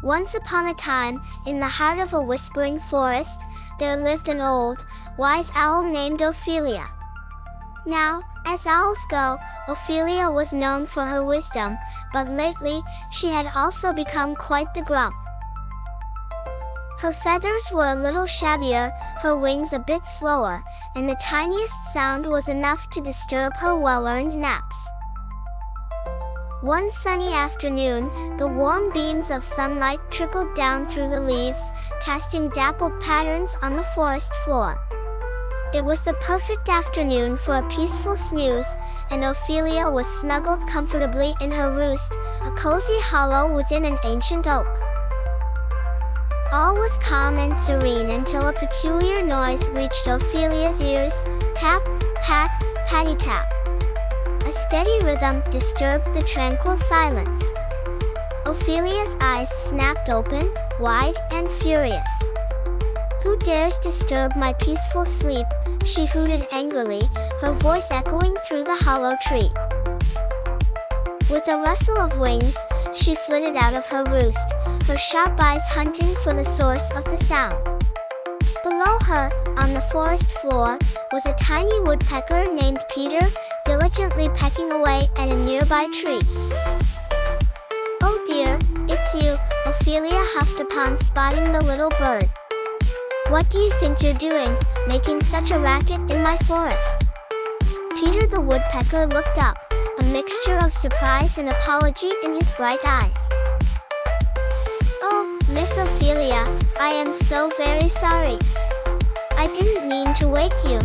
Once upon a time, in the heart of a whispering forest, there lived an old, wise owl named Ophelia. Now, as owls go, Ophelia was known for her wisdom, but lately, she had also become quite the grump. Her feathers were a little shabbier, her wings a bit slower, and the tiniest sound was enough to disturb her well-earned naps. One sunny afternoon, the warm beams of sunlight trickled down through the leaves, casting dappled patterns on the forest floor. It was the perfect afternoon for a peaceful snooze, and Ophelia was snuggled comfortably in her roost, a cozy hollow within an ancient oak. All was calm and serene until a peculiar noise reached Ophelia's ears: tap, pat, patty-tap. A steady rhythm disturbed the tranquil silence. Ophelia's eyes snapped open, wide and furious. "Who dares disturb my peaceful sleep?" she hooted angrily, her voice echoing through the hollow tree. With a rustle of wings, she flitted out of her roost, her sharp eyes hunting for the source of the sound. Below her, on the forest floor, was a tiny woodpecker named Peter, diligently pecking away at a nearby tree. "Oh dear, it's you," Ophelia huffed upon spotting the little bird. "What do you think you're doing, making such a racket in my forest?" Peter the woodpecker looked up, a mixture of surprise and apology in his bright eyes. "Oh, Miss Ophelia, I am so very sorry. I didn't mean to wake you.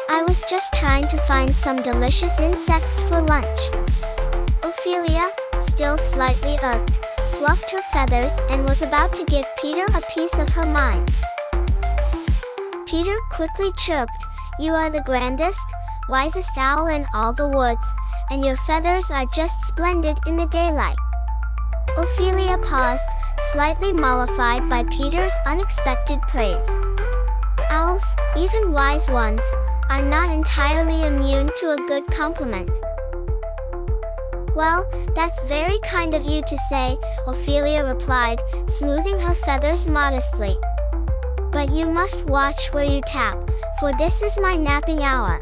I was just trying to find some delicious insects for lunch." Ophelia, still slightly irked, fluffed her feathers and was about to give Peter a piece of her mind. Peter quickly chirped, "You are the grandest, wisest owl in all the woods, and your feathers are just splendid in the daylight." Ophelia paused, slightly mollified by Peter's unexpected praise. Owls, even wise ones, are not entirely immune to a good compliment. "Well, that's very kind of you to say," Ophelia replied, smoothing her feathers modestly. "But you must watch where you tap, for this is my napping hour."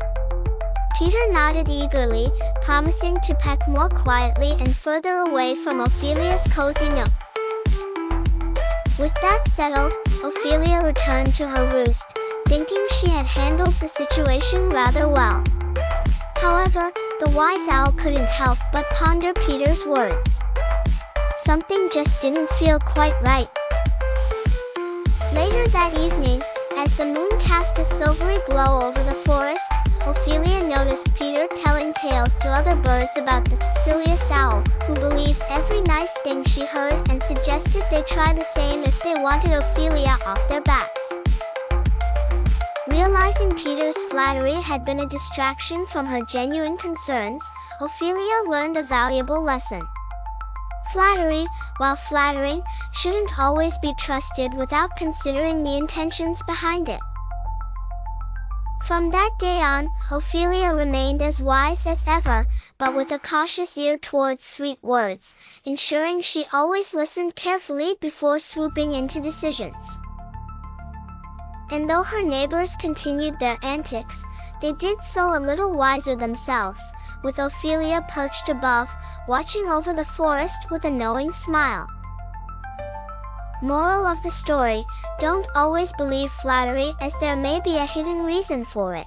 Peter nodded eagerly, promising to peck more quietly and further away from Ophelia's cozy nook. With that settled, Ophelia returned to her roost, thinking she had handled the situation rather well. However, the wise owl couldn't help but ponder Peter's words. Something just didn't feel quite right. Later that evening, as the moon cast a silvery glow over the forest, Ophelia noticed Peter telling tales to other birds about the silliest owl, who believed every nice thing she heard and suggested they try the same if they wanted Ophelia off their backs. Realizing Peter's flattery had been a distraction from her genuine concerns, Ophelia learned a valuable lesson. Flattery, while flattering, shouldn't always be trusted without considering the intentions behind it. From that day on, Ophelia remained as wise as ever, but with a cautious ear towards sweet words, ensuring she always listened carefully before swooping into decisions. And though her neighbors continued their antics, they did so a little wiser themselves, with Ophelia perched above, watching over the forest with a knowing smile. Moral of the story: don't always believe flattery, as there may be a hidden reason for it.